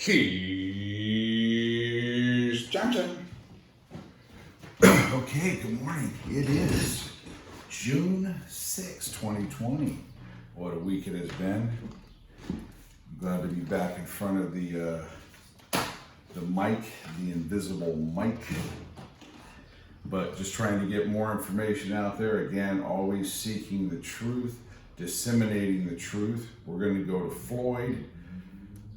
Here's Johnson. Okay, good morning. It is June 6, 2020. What a week it has been. I'm glad to be back in front of the mic, the invisible mic. But just trying to get more information out there. Again, always seeking the truth, disseminating the truth. We're going to go to Floyd.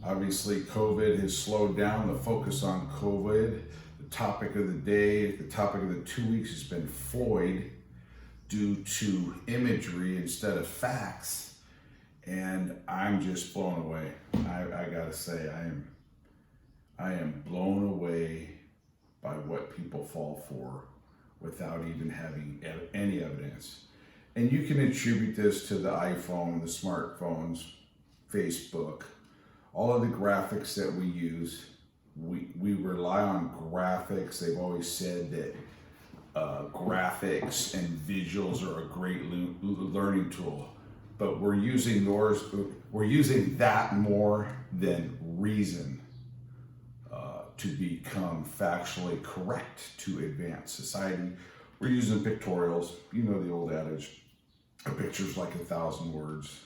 Obviously, COVID has slowed down the focus on COVID. The topic of the day, the topic of the 2 weeks has been Floyd due to imagery instead of facts. And I'm just blown away. I gotta say, I am blown away by what people fall for without even having any evidence. And you can attribute this to the iPhone, the smartphones, Facebook, all of the graphics that we use. We rely on graphics. They've always said that graphics and visuals are a great learning tool, but we're using that more than reason to become factually correct to advance society. We're using pictorials. You know the old adage, a picture's like 1,000 words.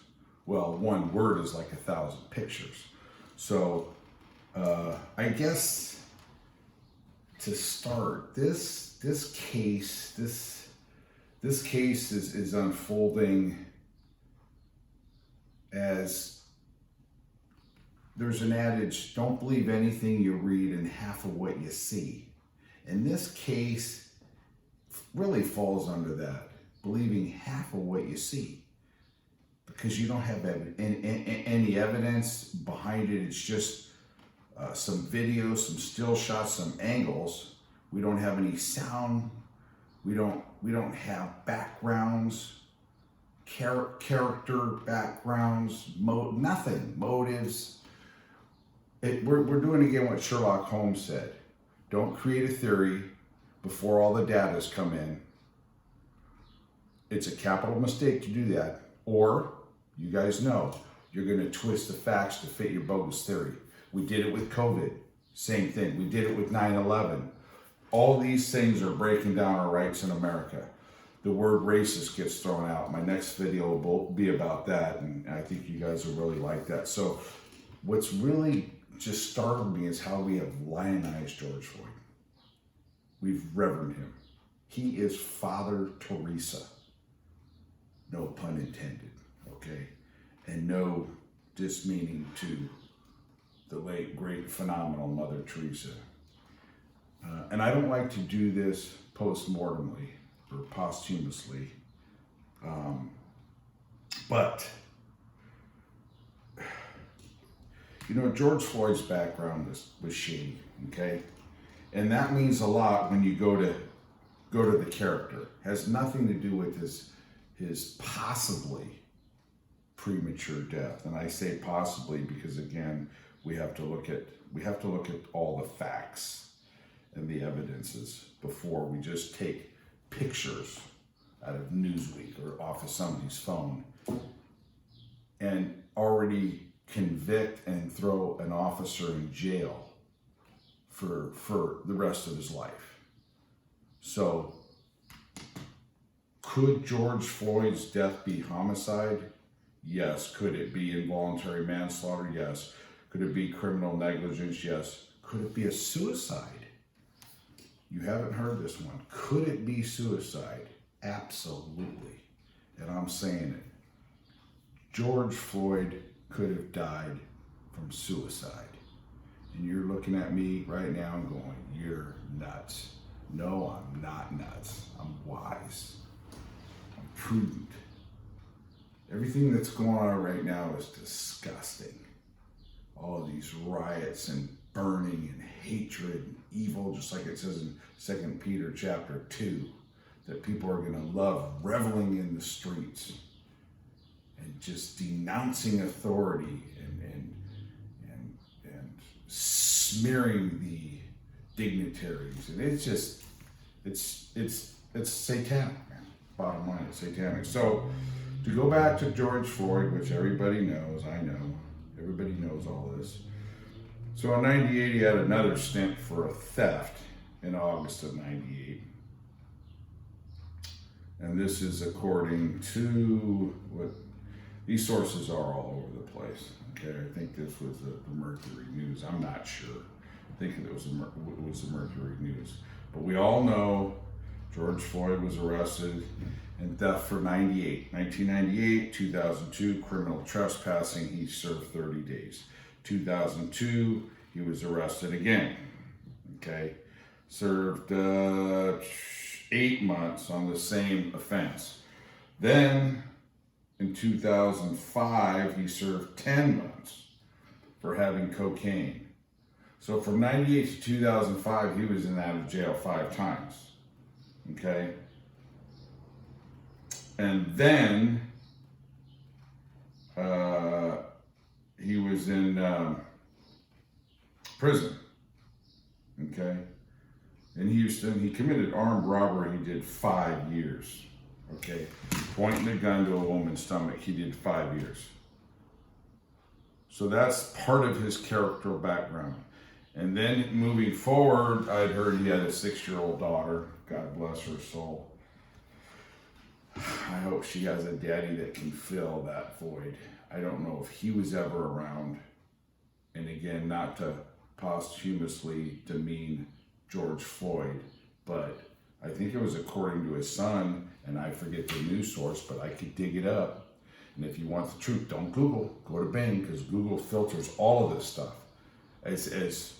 Well, one word is like 1,000 pictures. So I guess to start, this case is unfolding as there's an adage, don't believe anything you read and half of what you see. And this case really falls under that, believing half of what you see. Because you don't have any evidence behind it. It's just some videos, some still shots, some angles. We don't have any sound. We don't have backgrounds, character backgrounds, nothing, motives. We're doing again what Sherlock Holmes said. Don't create a theory before all the data's come in. It's a capital mistake to do that. Or, you guys know, you're going to twist the facts to fit your bogus theory. We did it with COVID. Same thing. We did it with 9/11. All these things are breaking down our rights in America. The word racist gets thrown out. My next video will be about that, and I think you guys will really like that. So what's really just startled me is how we have lionized George Floyd. We've reverenced him. He is Father Teresa. No pun intended, okay? And no dismeaning to the late, great, phenomenal Mother Teresa. And I don't like to do this postmortemly or posthumously, but you know, George Floyd's background was shady, okay? And that means a lot when you go to the character. It has nothing to do with his possibly premature death. And I say possibly because, again, we have to look at all the facts and the evidences before we just take pictures out of Newsweek or off of somebody's phone and already convict and throw an officer in jail for the rest of his life. So could George Floyd's death be homicide? Yes. Could it be involuntary manslaughter? Yes. Could it be criminal negligence? Yes. Could it be a suicide? You haven't heard this one. Could it be suicide? Absolutely. And I'm saying it. George Floyd could have died from suicide. And you're looking at me right now and going, you're nuts. No, I'm not nuts. I'm wise. I'm prudent. Everything that's going on right now is disgusting. All of these riots and burning and hatred and evil, just like it says in 2 Peter chapter 2, that people are going to love reveling in the streets and just denouncing authority and smearing the dignitaries. And it's just, it's satanic, man. Bottom line, it's satanic. So to go back to George Floyd, which everybody knows, I know, everybody knows all this. So in 98, he had another stint for a theft in August of 98. And this is according to what these sources are all over the place. Okay, I think this was the Mercury News. I'm not sure. I think it was the Mercury News. But we all know George Floyd was arrested in theft for 1998, 2002, criminal trespassing. He served 30 days. 2002, he was arrested again. Okay, served 8 months on the same offense. Then in 2005, he served 10 months for having cocaine. So from 98 to 2005, he was in and out of jail 5 times. Okay? And then he was in prison. Okay? In Houston, he committed armed robbery. He did 5 years. Okay? Pointing a gun to a woman's stomach, he did 5 years. So that's part of his character background. And then moving forward, I'd heard he had a 6-year-old daughter. God bless her soul. I hope she has a daddy that can fill that void. I don't know if he was ever around. And again, not to posthumously demean George Floyd, but I think it was according to his son, and I forget the news source, but I could dig it up. And if you want the truth, don't Google, go to Bing, because Google filters all of this stuff. As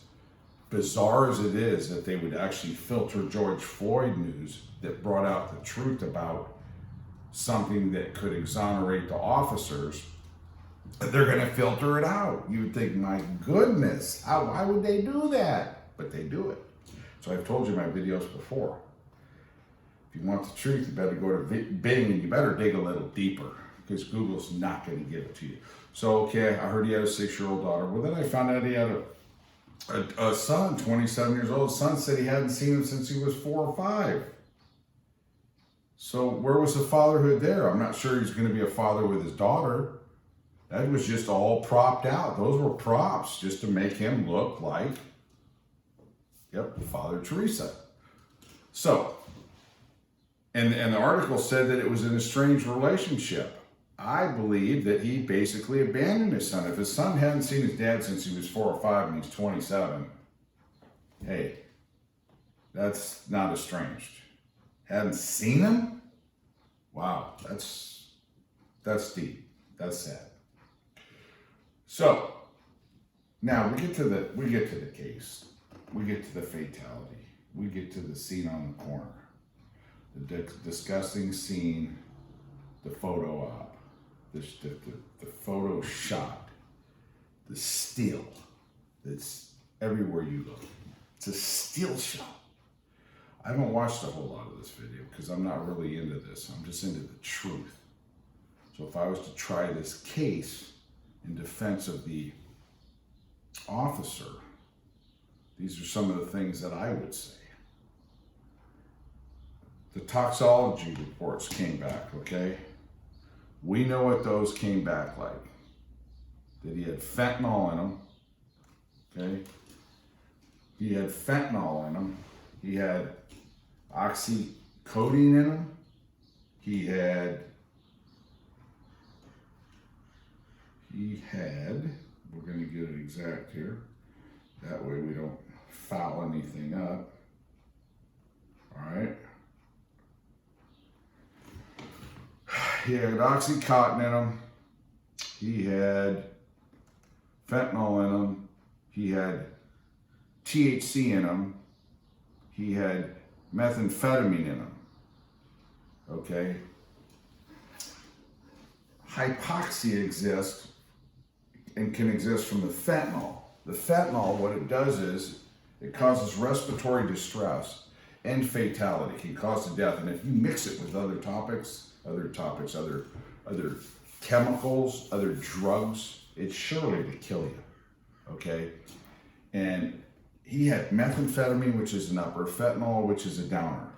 bizarre as it is that they would actually filter George Floyd news that brought out the truth about something that could exonerate the officers, they're going to filter it out. You would think, my goodness, why would they do that? But they do it. So I've told you in my videos before. If you want the truth, you better go to Bing and you better dig a little deeper, because Google's not going to give it to you. So, okay, I heard he had a 6-year-old daughter. Well, then I found out he had a son, 27 years old. His son said he hadn't seen him since he was 4 or 5. So where was the fatherhood there? I'm not sure he's going to be a father with his daughter. That was just all propped out. Those were props just to make him look like, yep, Father Teresa. So, and the article said that it was an estranged relationship. I believe that he basically abandoned his son. If his son hadn't seen his dad since he was 4 or 5 and he's 27, hey, that's not estranged. Hadn't seen him? Wow, that's deep. That's sad. So now we get to the case. We get to the fatality. We get to the scene on the corner. The disgusting scene, the photo op, the photo shot, the still that's everywhere you look. It's a still shot. I haven't watched a whole lot of this video because I'm not really into this. I'm just into the truth. So if I was to try this case in defense of the officer, these are some of the things that I would say. The toxology reports came back, okay? We know what those came back like. That he had fentanyl in him, okay? He had fentanyl in him. He had oxycodone in him. He had, we're going to get it exact here. That way we don't foul anything up. All right. He had Oxycontin in him. He had fentanyl in him. He had THC in him. He had methamphetamine in him. Okay? Hypoxia exists and can exist from the fentanyl. The fentanyl, what it does is it causes respiratory distress and fatality. It can cause the death. And if you mix it with other chemicals, other drugs, it's surely to kill you. Okay? And he had methamphetamine, which is an upper, fentanyl, which is a downer.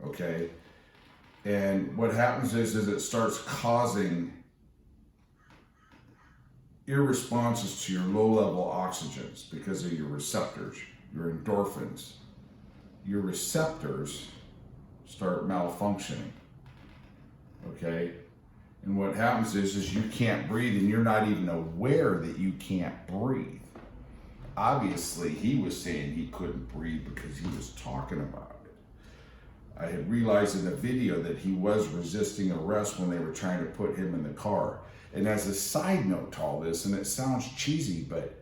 Okay? And what happens is it starts causing irresponses to your low-level oxygens because of your receptors, your endorphins. Your receptors start malfunctioning, okay? And what happens is you can't breathe, and you're not even aware that you can't breathe. Obviously, he was saying he couldn't breathe because he was talking about it. I had realized in the video that he was resisting arrest when they were trying to put him in the car. And as a side note to all this, and it sounds cheesy, but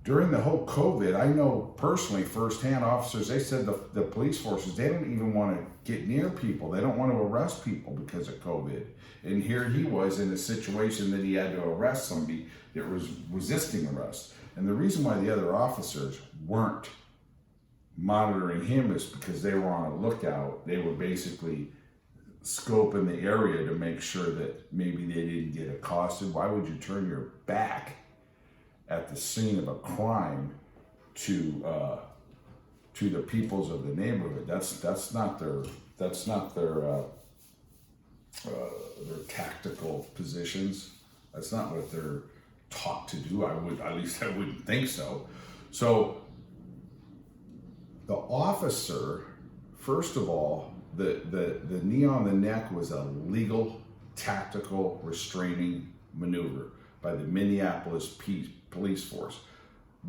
during the whole COVID, I know personally, firsthand, officers, they said the police forces, they don't even want to get near people. They don't want to arrest people because of COVID. And here he was in a situation that he had to arrest somebody that was resisting arrest. And the reason why the other officers weren't monitoring him is because they were on a lookout. They were basically scoping the area to make sure that maybe they didn't get accosted. Why would you turn your back at the scene of a crime to the peoples of the neighborhood? That's not their tactical positions. That's not what they're taught to do. At least I wouldn't think so. So the officer, first of all, the knee on the neck was a legal tactical restraining maneuver by the Minneapolis police force.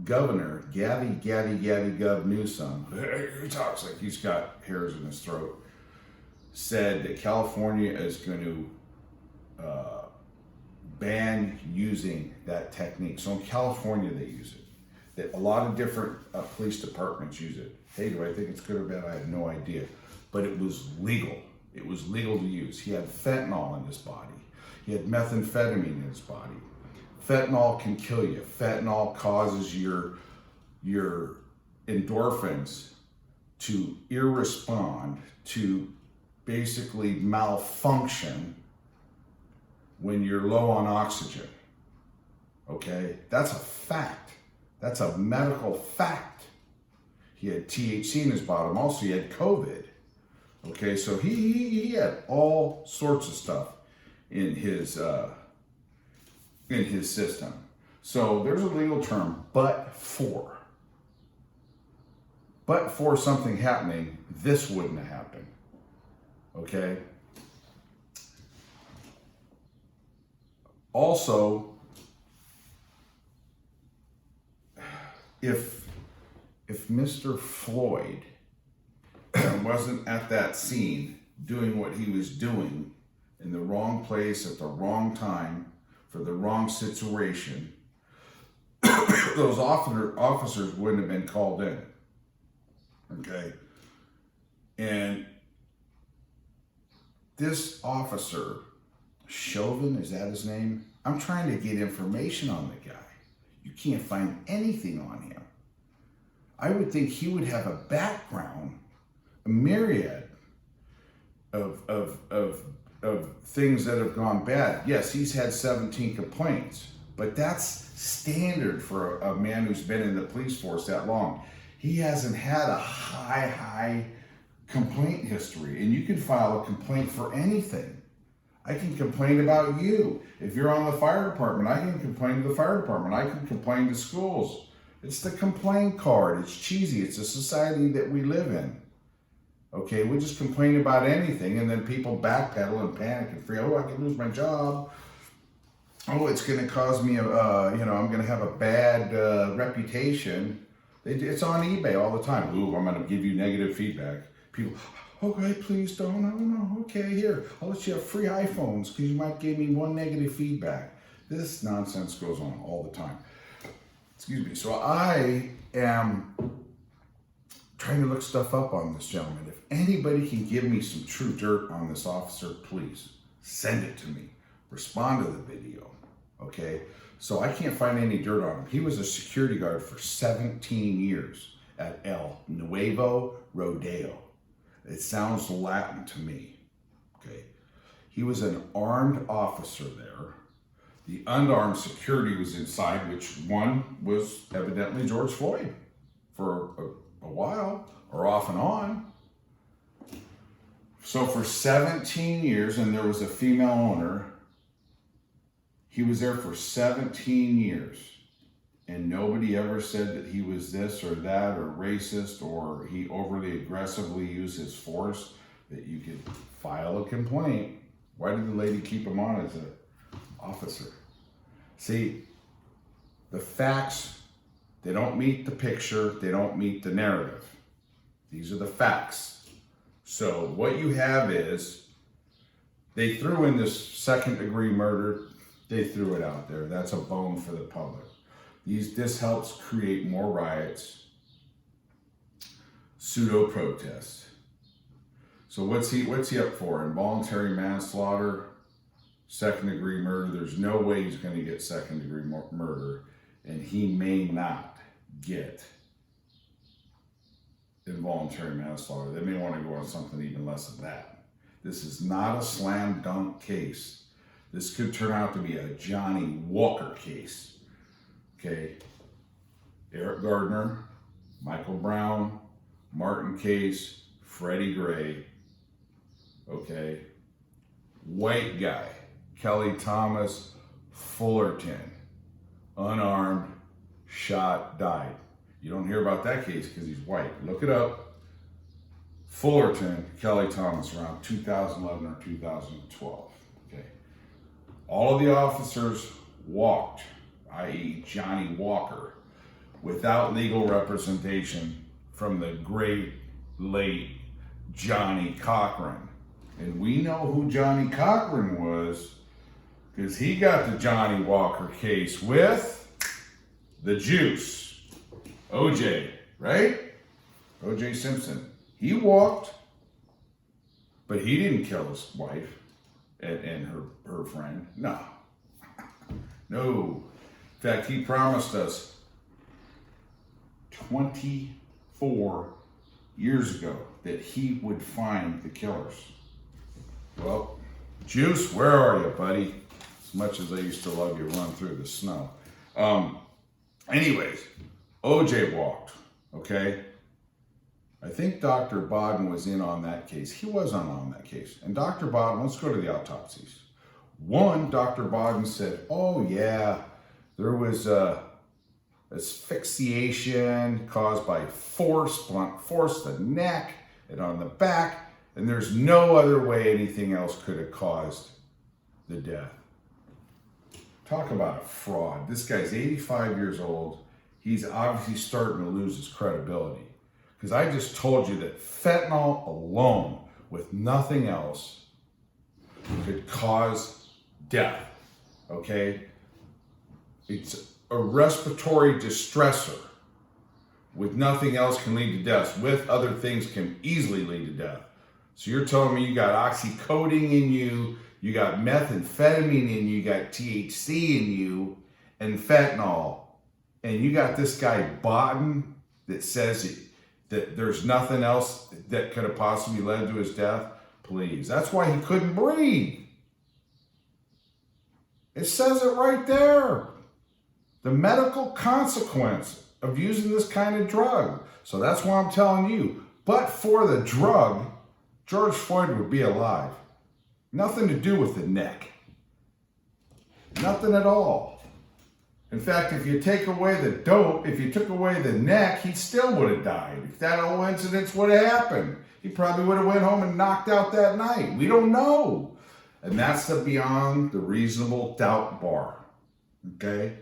Governor Gov Newsom, he talks like he's got hairs in his throat, said that California is going to ban using that technique. So in California they use it. That a lot of different police departments use it. Hey, do I think it's good or bad? I have no idea. But it was legal. It was legal to use. He had fentanyl in his body. He had methamphetamine in his body. Fentanyl can kill you. Fentanyl causes your endorphins to irrespond, to basically malfunction when you're low on oxygen. Okay? That's a fact. That's a medical fact. He had THC in his bottom. Also, he had COVID. Okay, so he had all sorts of stuff in his system. So there's a legal term, but for something happening, this wouldn't have happened. Okay? Also, if Mr. Floyd wasn't at that scene doing what he was doing in the wrong place at the wrong time for the wrong situation, those officers wouldn't have been called in. Okay? And this officer, Sheldon, is that his name? I'm trying to get information on the guy. You can't find anything on him. I would think he would have a background, a myriad of things that have gone bad. Yes, he's had 17 complaints, but that's standard for a man who's been in the police force that long. He hasn't had a high complaint history, and you can file a complaint for anything. I can complain about you. If you're on the fire department, I can complain to the fire department. I can complain to schools. It's the complaint card. It's cheesy. It's a society that we live in. Okay, we just complain about anything, and then people backpedal and panic and feel, oh, I could lose my job. Oh, it's going to cause me I'm going to have a bad reputation. It's on eBay all the time. Ooh, I'm going to give you negative feedback. People, okay, please don't. No. Okay, here, I'll let you have free iPhones because you might give me one negative feedback. This nonsense goes on all the time. Excuse me. So I am trying to look stuff up on this gentleman. If anybody can give me some true dirt on this officer, please send it to me. Respond to the video. Okay? So I can't find any dirt on him. He was a security guard for 17 years at El Nuevo Rodeo. It sounds Latin to me. Okay? He was an armed officer there. The unarmed security was inside, which one was evidently George Floyd for a while, or off and on. So for 17 years, and there was a female owner, he was there for 17 years. and nobody ever said that he was this or that or racist or he overly aggressively used his force, that you could file a complaint. Why did the lady keep him on as an officer? See, the facts, they don't meet the picture, they don't meet the narrative. These are the facts. So what you have is, they threw in this second-degree murder, they threw it out there. That's a bone for the public. This helps create more riots, pseudo-protests. So what's he up for? Involuntary manslaughter, second-degree murder. There's no way he's going to get second-degree murder, and he may not get involuntary manslaughter. They may want to go on something even less than that. This is not a slam dunk case. This could turn out to be a Johnnie Walker case. Okay, Eric Gardner, Michael Brown, Martin Case, Freddie Gray. Okay, white guy, Kelly Thomas Fullerton, unarmed, shot, died. You don't hear about that case because he's white. Look it up. Fullerton, Kelly Thomas, around 2011 or 2012. Okay, all of the officers walked, i.e. Johnnie Walker, without legal representation from the great late Johnnie Cochran. And we know who Johnnie Cochran was because he got the Johnnie Walker case with the juice, OJ, right? OJ Simpson. He walked, but he didn't kill his wife and her friend. No. No. In fact, he promised us 24 years ago that he would find the killers. Well, Juice, where are you, buddy? As much as I used to love you run through the snow. Anyways, OJ walked, okay? I think Dr. Bodden was in on that case. He was on that case. And Dr. Bodden, let's go to the autopsies. One, Dr. Bodden said, oh yeah, there was asphyxiation caused by blunt force, the neck and on the back, and there's no other way anything else could have caused the death. Talk about a fraud. This guy's 85 years old. He's obviously starting to lose his credibility. Because I just told you that fentanyl alone, with nothing else, could cause death, okay? It's a respiratory distressor. With nothing else can lead to death. With other things can easily lead to death. So you're telling me you got oxycodone in you, you got methamphetamine in you, you got THC in you, and fentanyl. And you got this guy Bodden that says that there's nothing else that could have possibly led to his death. Please. That's why he couldn't breathe. It says it right there. The medical consequence of using this kind of drug. So that's why I'm telling you. But for the drug, George Floyd would be alive. Nothing to do with the neck. Nothing at all. In fact, if you take away the dope, if you took away the neck, he still would have died. If that whole incident would have happened, he probably would have went home and knocked out that night. We don't know. And that's the beyond the reasonable doubt bar. Okay?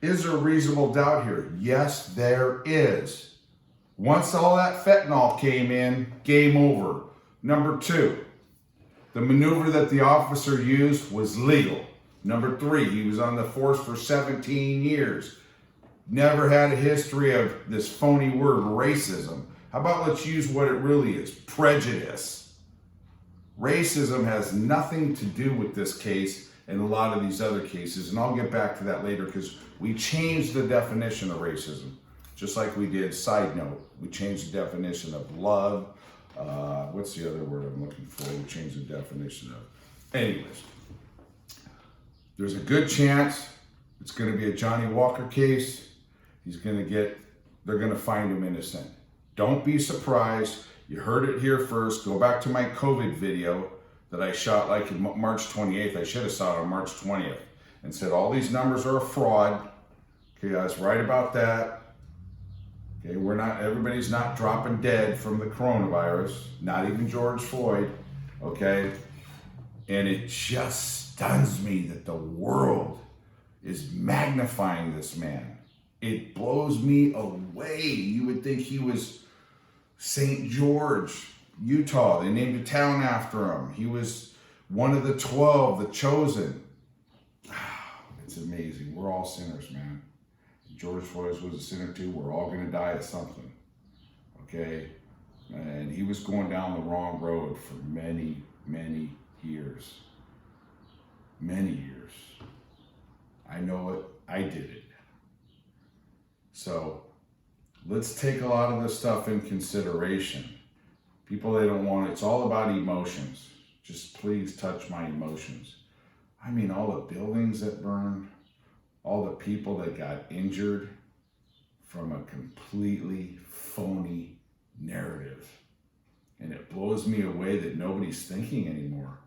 Is there reasonable doubt here? Yes, there is. Once all that fentanyl came in, game over. Number two, the maneuver that the officer used was legal. Number three, he was on the force for 17 years. Never had a history of this phony word, racism. How about let's use what it really is, prejudice. Racism has nothing to do with this case and a lot of these other cases, and I'll get back to that later because we changed the definition of racism, just like we did, side note, we changed the definition of love. What's the other word I'm looking for? We changed the definition of. Anyways. There's a good chance it's going to be a Johnnie Walker case. They're going to find him innocent. Don't be surprised. You heard it here first. Go back to my COVID video that I shot like in March 28th. I should have shot it on March 20th and said all these numbers are a fraud. Okay, I was right about that. Okay, everybody's not dropping dead from the coronavirus, not even George Floyd, okay? And it just stuns me that the world is magnifying this man. It blows me away. You would think he was St. George, Utah. They named a town after him. He was one of the 12, the chosen. It's amazing. We're all sinners, man. George Floyd was a sinner too. We're all going to die of something. Okay? And he was going down the wrong road for many, many years. Many years. I know it. I did it. So let's take a lot of this stuff in consideration. People, they don't want it. It's all about emotions. Just please touch my emotions. I mean, all the buildings that burned, all the people that got injured from a completely phony narrative. And it blows me away that nobody's thinking anymore.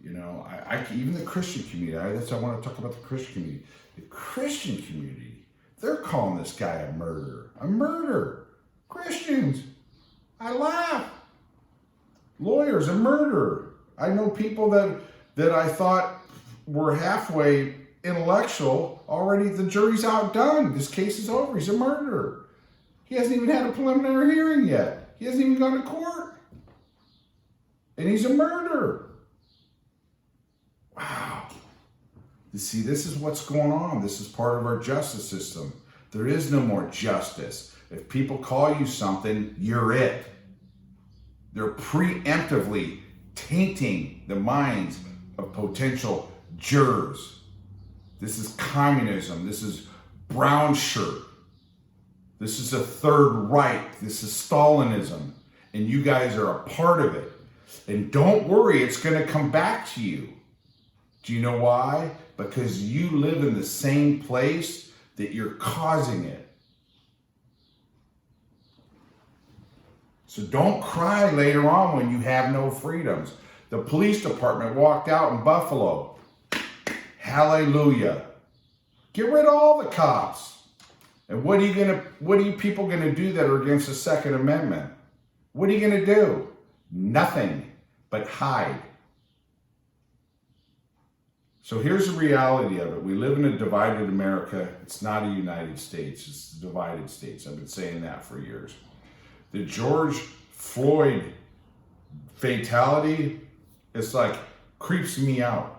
You know, even the Christian community, that's why I want to talk about the Christian community. The Christian community, they're calling this guy a murderer. A murderer. Christians, I laugh. Lawyers, a murderer. I know people that I thought were halfway intellectual. Already the jury's outdone. This case is over. He's a murderer. He hasn't even had a preliminary hearing yet. He hasn't even gone to court. And he's a murderer. Wow. You see, this is what's going on. This is part of our justice system. There is no more justice. If people call you something, you're it. They're preemptively tainting the minds of potential jurors. This is communism. This is brown shirt. This is a Third Reich. This is Stalinism. And you guys are a part of it. And don't worry, it's going to come back to you. Do you know why? Because you live in the same place that you're causing it. So don't cry later on when you have no freedoms. The police department walked out in Buffalo. Hallelujah. Get rid of all the cops. And what are you people gonna do that are against the Second Amendment? What are you gonna do? Nothing but hide. So here's the reality of it. We live in a divided America. It's not a United States. It's a divided states. I've been saying that for years. The George Floyd fatality, it's like creeps me out.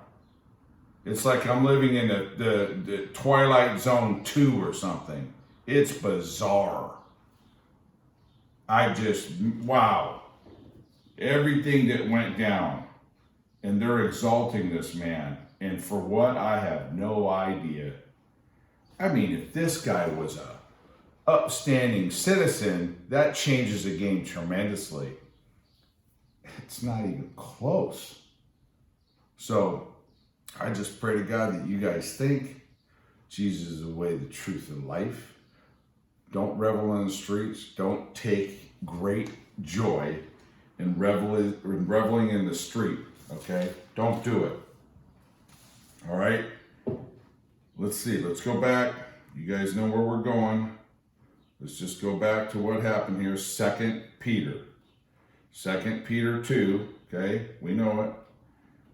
It's like I'm living in the Twilight Zone 2 or something. It's bizarre. Wow. Everything that went down. And they're exalting this man. And for what, I have no idea. I mean, if this guy was a upstanding citizen, that changes the game tremendously. It's not even close. So I just pray to God that you guys think Jesus is the way, the truth, and life. Don't revel in the streets. Don't take great joy in reveling in the street, okay? Don't do it. All right? Let's see. Let's go back. You guys know where we're going. Let's just go back to what happened here. 2 Peter. 2 Peter 2. Okay? We know it.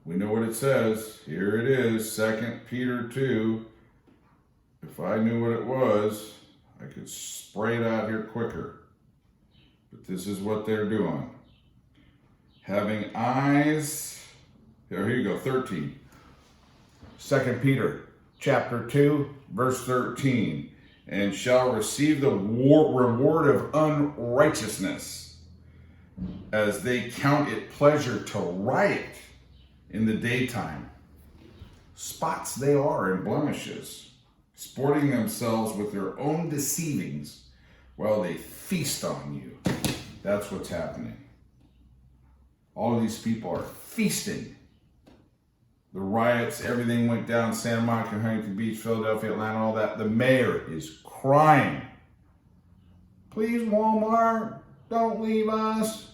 We know what it says. Here it is. 2 Peter 2. If I knew what it was, I could spray it out here quicker. But this is what they're doing. Having eyes. Here you go. 13. 2 Peter chapter 2, verse 13. And shall receive the reward of unrighteousness, as they count it pleasure to riot in the daytime. Spots they are and blemishes, sporting themselves with their own deceivings while they feast on you. That's what's happening. All of these people are feasting. The riots, everything went down, Santa Monica, Huntington Beach, Philadelphia, Atlanta, all that. The mayor is crying. Please, Walmart, don't leave us.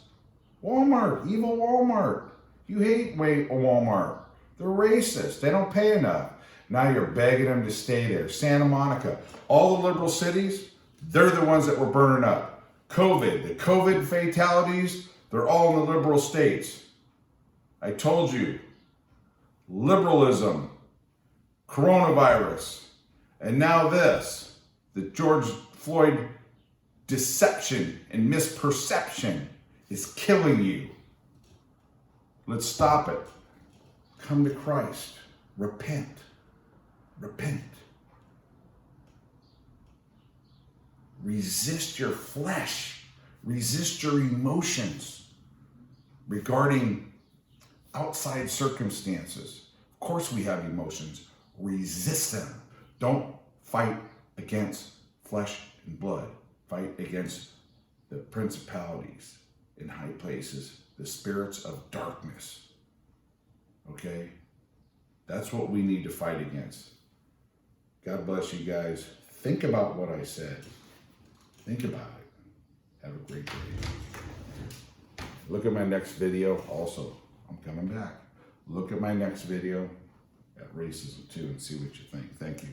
Walmart, evil Walmart. You hate Walmart. They're racist. They don't pay enough. Now you're begging them to stay there. Santa Monica, all the liberal cities, they're the ones that were burning up. COVID, the COVID fatalities, they're all in the liberal states. I told you, liberalism, coronavirus, and now this, the George Floyd deception and misperception is killing you. Let's stop it. Come to Christ. Repent. Repent. Resist your flesh. Resist your emotions regarding outside circumstances. Of course we have emotions. Resist them. Don't fight against flesh and blood. Fight against the principalities in high places, the spirits of darkness. Okay? That's what we need to fight against. God bless you guys. Think about what I said. Think about it. Have a great day. Look at my next video also. I'm coming back. Look at my next video at Racism 2 and see what you think. Thank you.